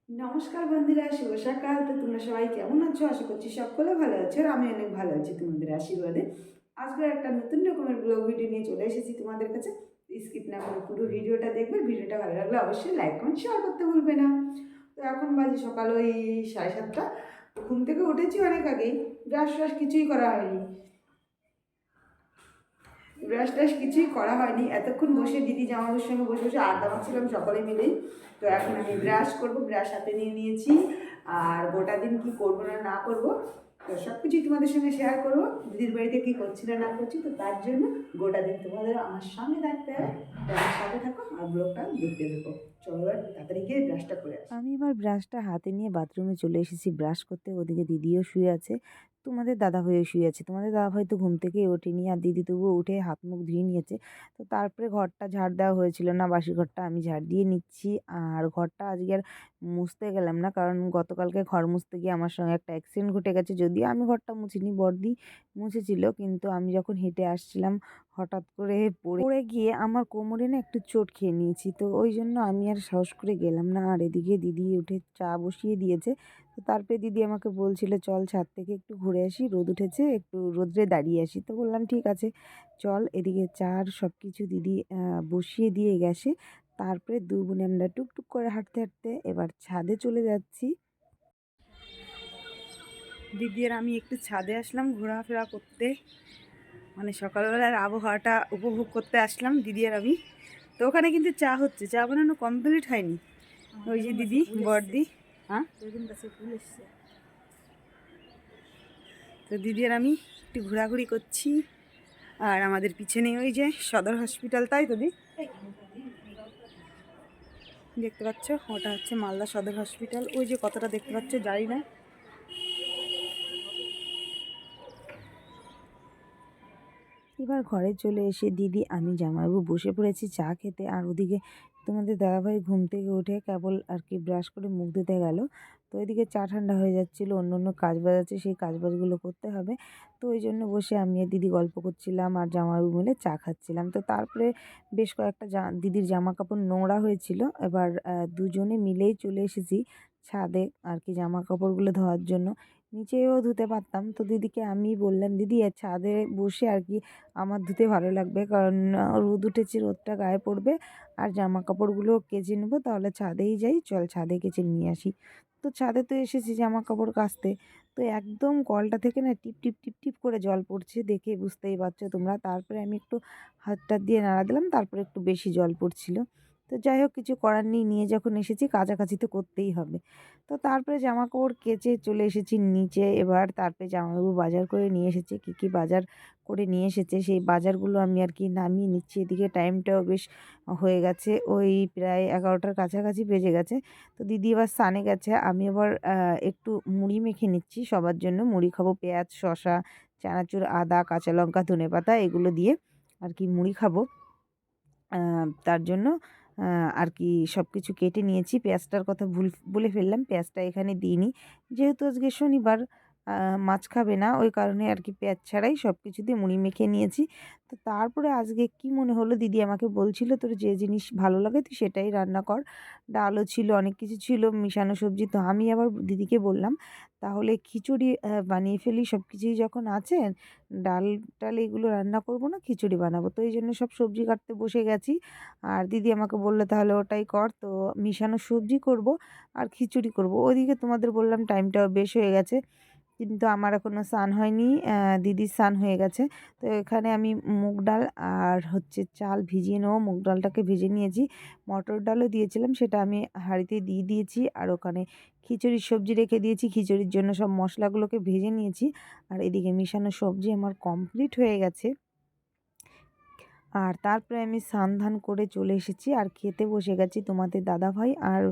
নমস্কার বন্ধুরা, শুভ সকাল। তো তোমরা সবাই কেমন আছো? আশা করছি সকলে ভালো আছো, আর আমি অনেক ভালো আছি তোমাদের আশীর্বাদে। আজকে একটা নতুন রকমের ব্লগ ভিডিও নিয়ে চলে এসেছি তোমাদের কাছে। স্কিপ না করে পুরো ভিডিওটা দেখবে। ভিডিওটা ভালো লাগলে অবশ্যই লাইক কমেন্ট শেয়ার করতে ভুলবে না। তো এখন বাজে সকাল ওই 7:30। ঘুম থেকে উঠেছি অনেক আগেই, ব্রাশ ফ্রাশ কিছুই করা হয়নি। ব্রাশ ট্রাশ কিছুই করা হয়নি। এতক্ষণ বসে দিদি জামাইয়ের সঙ্গে বসে বসে আড্ডা মারছিলাম সকলে মিলেই। তো এখন আমি ব্রাশ করবো, ব্রাশ হাতে নিয়ে নিয়েছি। আর গোটা দিন কি করবো না না করবো তো সব কিছুই তোমাদের সঙ্গে শেয়ার করবো। দিদির বাড়িতে কী করছি না না করছি, তো তার জন্য গোটা দিন তোমাদের আমার সঙ্গে থাকতে হবে। তো আমার সাথে থাকো আর ব্লগটা দেখতে থাকো। চলো এবার তাড়াতাড়ি গিয়ে ব্রাশটা করে আসি। আমি এবার ব্রাশটা হাতে নিয়ে বাথরুমে চলে এসেছি ব্রাশ করতে। ওদিকে দিদিও শুয়ে আছে, তোমাদের দাদাভাইও শুয়ে আছে। তোমাদের দাদাভাই তো ঘুম থেকে ওঠেনি, আর দিদি তবুও উঠে হাত মুখ ধুয়ে নিয়েছে। তো তারপরে ঘরটা ঝাড় দেওয়া হয়েছিল না, বাসি ঘরটা আমি ঝাড় দিয়ে নিচ্ছি। আর ঘরটা আজকে আর মুছতে গেলাম না, কারণ গতকালকে ঘর মুছতে গিয়ে আমার সঙ্গে একটা অ্যাক্সিডেন্ট ঘটে গেছে। যদিও আমি ঘরটা মুছিনি, বড়দি মুছেছিল, কিন্তু আমি যখন হেঁটে আসছিলাম হঠাৎ করে পড়ে গিয়ে আমার কোমরে না একটু চোট খেয়ে নিয়েছি। তো ওই জন্য আমি আর সাহস করে গেলাম না। আর এদিকে দিদি উঠে চা বসিয়ে দিয়েছে। তো তারপরে দিদি আমাকে বলছিল, চল ছাদ থেকে একটু ঘুরে আসি, রোদ উঠেছে, একটু রোদ্রে দাঁড়িয়ে আসি। তো বললাম ঠিক আছে চল। এদিকে চা আর সব কিছু দিদি বসিয়ে দিয়ে গেছে। তারপরে দু বোনে আমরা টুকটুক করে হাঁটতে হাঁটতে এবার ছাদে চলে যাচ্ছি। দিদি আর আমি একটু ছাদে আসলাম ঘোরাফেরা করতে, মানে সকালবেলার আবহাওয়াটা উপভোগ করতে আসলাম দিদি আর আমি। তো ওখানে কিন্তু চা হচ্ছে, চা বানানো কমপ্লিট হয়নি। ওই যে দিদি বড়দি, হ্যাঁ তো দিদি আর আমি একটু ঘোরাঘুরি করছি। আর আমাদের পিছনে ওই যে সদর হসপিটাল, তাই তো দি দেখতে পাচ্ছ, ওটা হচ্ছে মালদা সদর হসপিটাল। ওই যে কতটা দেখতে পাচ্ছ জানি না। এবার ঘরে চলে এসে দিদি আমি জামাইবাবু বসে পড়েছি চা খেতে। আর ওদিকে তোমাদের দাদাভাই ঘুম থেকে উঠে কেবল আর কি ব্রাশ করে মুখ ধুতে গেল। তো এদিকে চা ঠান্ডা হয়ে যাচ্ছিলো, অন্য অন্য কাজ বাজ আছে, সেই কাজ বাজগুলো করতে হবে। তো ওই জন্য বসে আমি আর দিদি গল্প করছিলাম আর জামাইবাবু মিলে চা খাচ্ছিলাম। তো তারপরে বেশ কয়েকটা দিদির জামা কাপড় নোংরা হয়েছিল। এবার দুজনে মিলেই চলে এসেছি ছাদে আর কি জামা কাপড়গুলো ধোয়ার জন্য। নিচেও ধুতে পারতাম, তো দিদিকে আমি বললাম, দিদি ছাদে বসে আর কি আমার ধুতে ভালো লাগবে, কারণ রোদ উঠেছে, রোদটা গায়ে পড়বে। আর জামা কাপড়গুলো কেচে নেবো, তাহলে ছাদেই যাই, চল ছাদে কেচে নিয়ে আসি। তো ছাদে তো এসেছি জামা কাপড় কাচতে। তো একদম কলটা থেকে না টিপ টিপ টিপ টিপ করে জল পড়ছে, দেখে বুঝতেই পারছো তোমরা। তারপরে আমি একটু হাতটা দিয়ে নাড়া দিলাম, তারপরে একটু বেশি জল পড়ছিল। তো যাই হোক, কিছু করার নেই, নিয়ে যখন এসেছি কাচাকাচি তো করতেই হবে। তো তারপরে জামা কাপড় কেচে চলে এসেছি নিচে। এবার তারপরে জামাইবাবু বাজার করে নিয়ে এসেছে, কী কী বাজার করে নিয়ে এসেছে সেই বাজারগুলো আমি আর কি নামিয়ে নিচ্ছি। এদিকে টাইমটাও বেশ হয়ে গেছে, ওই প্রায় 11টার কাছাকাছি বেজে গেছে। তো দিদি এবার স্নানে গেছে, আমি আবার একটু মুড়ি মেখে নিচ্ছি সবার জন্য। মুড়ি খাবো, পেঁয়াজ, শসা, চানাচুর, আদা, কাঁচা লঙ্কা, ধনেপাতা এগুলো দিয়ে আর কি মুড়ি খাবো। তার জন্য আর কি সব কিছু কেটে নিয়েছি। পেঁয়াজটার কথা বলে ফেললাম, পেঁয়াজটা এখানে দিইনি, যেহেতু আজকে শনিবার, মাছ খাবে না, ওই কারণে আর কি পেঁয়াজ ছাড়াই সব কিছু দিয়ে মুড়ি মেখে নিয়েছি। তো তারপরে আজকে কি মনে হলো, দিদি আমাকে বলছিল, তোর যে জিনিস ভালো লাগে তুই সেটাই রান্না কর। ডালও ছিল, অনেক কিছু ছিল, মিশানো সবজি। তো আমি আবার দিদিকে বললাম, তাহলে খিচুড়ি বানিয়ে ফেলি, সব কিছুই যখন আছে, ডাল টাল এগুলো রান্না করব না, খিচুড়ি বানাবো। তো এই জন্য সব সবজি কাটতে বসে গেছি। আর দিদি আমাকে বললো, তাহলে ওটাই কর। তো মিশানো সবজি করব আর খিচুড়ি করব। ওইদিকে তোমাদের বললাম টাইমটাও বেশ হয়ে গেছে, কিন্তু আমার এখনও স্নান হয়নি, দিদির স্নান হয়ে গেছে। তো এখানে আমি মুগ ডাল আর হচ্ছে চাল ভিজিয়ে নেবো। মুগ ডালটাকে ভেজে নিয়েছি, মটর ডালও দিয়েছিলাম, সেটা আমি হাঁড়িতে দিয়ে দিয়েছি। আর ওখানে খিচুড়ির সবজি রেখে দিয়েছি, খিচুড়ির জন্য সব মশলাগুলোকে ভেজে নিয়েছি। আর এদিকে মিশানো সবজি আমার কমপ্লিট হয়ে গেছে। আর তারপরে আমি স্নান ধান করে চলে এসেছি আর খেতে বসে গেছি। তোমাদের দাদাভাই আর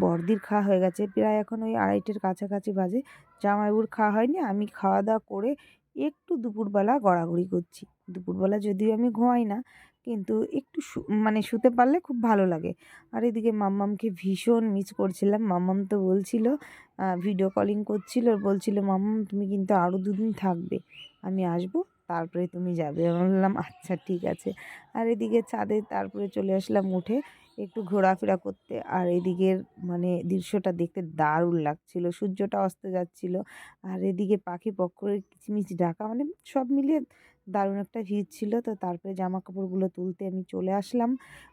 বড়দির খাওয়া হয়ে গেছে, প্রায় এখন ওই 2:30-এর কাছাকাছি বাজে। জামাইবাবুর খাওয়া হয়নি, আমি খাওয়া দাওয়া করে একটু দুপুরবেলা গড়াগড়ি করছি। দুপুরবেলা যদিও আমি ঘুমাই না, কিন্তু একটু মানে শুতে পারলে খুব ভালো লাগে। আর এদিকে মাম্মামকে ভীষণ মিস করছিলাম। মাম্মাম তো বলছিল, ভিডিও কলিং করছিল, বলছিল, মাম্মাম তুমি কিন্তু আরও 2 দিন থাকবে, আমি আসবো, তারপরে তুমি যাবে। আমি বললাম আচ্ছা ঠিক আছে। আর এদিকে ছাদে তারপরে চলে আসলাম উঠে। একটু ঘোরাফেরা করতে। আর এদিকের মানে দৃশ্যটা দেখতে দারুণ লাগছিল, সূর্যটা অস্ত যাচ্ছিল আর এদিকে পাখি পক্ষ করে কিচিমিচি ডাকা, মানে সব মিলিয়ে দারুণ একটা ভিড় ছিল। তো তারপরে জামা কাপড়গুলো তুলতে আমি চলে আসলাম,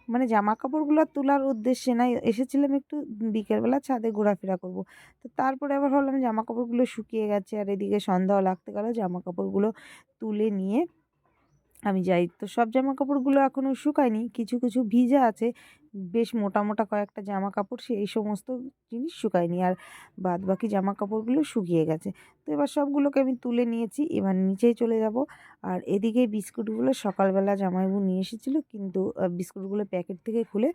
মানে জামা কাপড়গুলো তোলার উদ্দেশ্যে নাই, এসেছিলাম একটু বিকেলবেলা ছাদে ঘোরাফেরা করব। তো তারপরে আবার ভাবলাম জামা কাপড়গুলো শুকিয়ে গেছে আর এদিকে সন্ধ্যাও লাগতে গেল, জামা কাপড়গুলো তুলে নিয়ে আমি যাই। তো সব জামাকাপড়গুলো এখনও শুকায়নি। কিছু, কিছু ভিজা আছে। বেশ মোটা, মোটা কয়েকটা জামাকাপড় সেই সমস্ত জিনিস শুকায়নি। আর বাদবাকি জামাকাপড়গুলো শুকিয়ে গেছে। তো এবার সবগুলোকে আমি তুলে নিয়েছি। এবার নিচেই চলে যাব। আর এদিকে বিস্কুটগুলো সকালবেলা জামাইবাবু নিয়ে এসেছিল, কিন্তু বিস্কুটগুলো প্যাকেট থেকে খুলে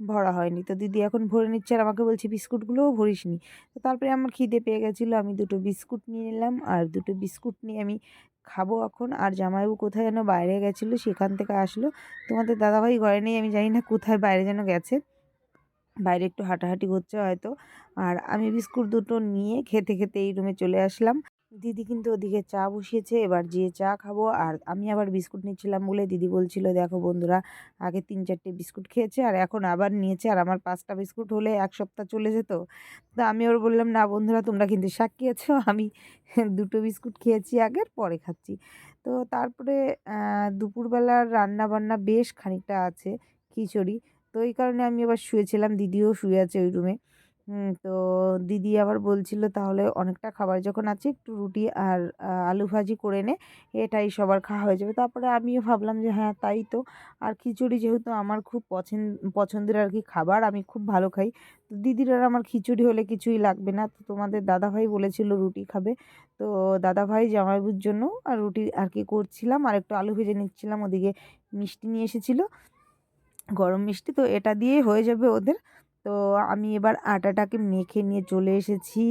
ভরা হয়নি। তো দিদি এখন ভরে নিচ্ছে আর আমাকে বলছে, "বিস্কুটগুলোও ভরিসনি।" তো তারপরে আমার খিদে পেয়ে গেছিল। আমি ২ টো বিস্কুট নিয়ে নিলাম। আর ২ টো বিস্কুট নিয়ে আমি খাবো এখন। আর জামাইবাবু কোথায় যেন বাইরে গেছিলো, সেখান থেকে আসলো। তোমাদের দাদাভাই ঘরে নেই, আমি জানি না কোথায় বাইরে যেন গেছে। বাইরে একটু হাঁটাহাঁটি করছে হয়তো। আর আমি বিস্কুট দুটো নিয়ে খেতে, খেতে এই রুমে চলে আসলাম। দিদি কিন্তু ওদিকে চা বসিয়েছে, এবার যেয়ে চা খাবো। আর আমি আবার বিস্কুট নিচ্ছিলাম বলে দিদি বলছিল, "দেখো বন্ধুরা, আগে ৩-৪টে বিস্কুট খেয়েছে আর এখন আবার নিয়েছে। আর আমার ৫টা বিস্কুট হলে ১ সপ্তাহ চলে যেত।" তো আমি ওর বললাম, "না বন্ধুরা, তোমরা কিন্তু সাক্ষী আছো, আমি ২ টো বিস্কুট খেয়েছি আগে, পরে খাচ্ছি।" তো তারপরে দুপুরবেলার রান্না-বান্না বেশ খানিকটা আছে, খিচুড়ি। তো এই কারণে আমি আবার শুয়েছিলাম, দিদিও শুয়ে আছে ওই রুমে। তো দিদি আবার বলছিল, "তাহলে অনেকটা খাবার যখন আছে একটু রুটি আর আলু ভাজি করে নে, এটাই সবার খাওয়া হয়ে যাবে।" তারপরে আমিও ভাবলাম যে হ্যাঁ, তাই তো। আর খিচুড়ি যেহেতু আমার খুব পছন্দের আর কি খাবার, আমি খুব ভালো খাই। তো দিদির আর আমার খিচুড়ি হলে কিছুই লাগবে না। তো তোমাদের দাদাভাই বলেছিল রুটি খাবে। তো দাদাভাই জামাইবাবুর জন্য আর রুটি আর কি করছিলাম, আর একটু আলু ভেজে নিচ্ছিলাম। ওদিকে মিষ্টি নিয়ে এসেছিল, গরম মিষ্টি, তো এটা দিয়েই হয়ে যাবে ওদের। তো আমি এবার আটাটাকে মেখে নিয়ে চলে এসেছি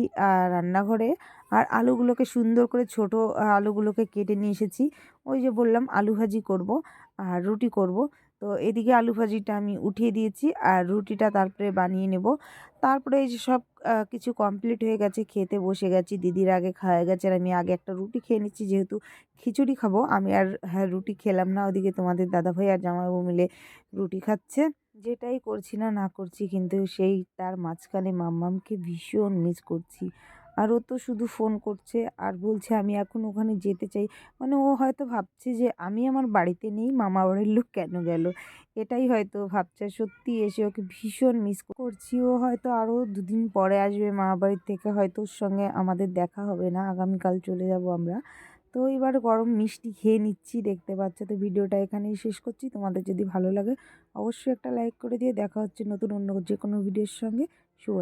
রান্নাঘরে। আর আলুগুলোকে সুন্দর করে ছোট আলুগুলোকে কেটে নিয়ে এসেছি। ওই যে বললাম আলু ভাজি করব আর রুটি করব। তো এদিকে আলু ভাজিটা আমি উঠিয়ে দিয়েছি আর রুটিটা তারপরে বানিয়ে নেব। তারপরে এই যে সব কিছু কমপ্লিট হয়ে গেছে, খেতে বসে গেছি। দিদির আগে খাওয়া গেছে আর আমি আগে একটা রুটি খেয়ে নিচ্ছি, যেহেতু খিচুড়ি খাবো। আমি আর হ্যাঁ, রুটি খেলাম না। ওদিকে তোমাদের দাদাভাই আর জামাইবাবু মিলে রুটি খাচ্ছে। যেটাই করছি না, না করছি, কিন্তু সেই তার মাঝখানে মাম্মামকে ভীষণ মিস করছি। আর ও তো শুধু ফোন করছে আর বলছে আমি এখন ওখানে যেতে চাই। মানে ও হয়তো ভাবছে যে আমি আমার বাড়িতে নেই, মামাবাড়ির লোক কেন গেল? এটাই হয়তো ভাবছে। সত্যি এসে ওকে ভীষণ মিস করছি। ও হয়তো আরও ২ দিন পরে আসবে মামাবাড়ির থেকে, হয়তো ওর সঙ্গে আমাদের দেখা হবে না। আগামীকাল চলে যাব আমরা। তো এবার গরম মিষ্টি খেয়ে নিচ্ছি, দেখতে পাচ্ছ। তো ভিডিওটা এখানেই শেষ করছি। তোমাদের যদি ভালো লাগে অবশ্যই একটা লাইক করে দিয়ে, দেখা হচ্ছে নতুন অন্য যে কোনো ভিডিওর সঙ্গে। শুভ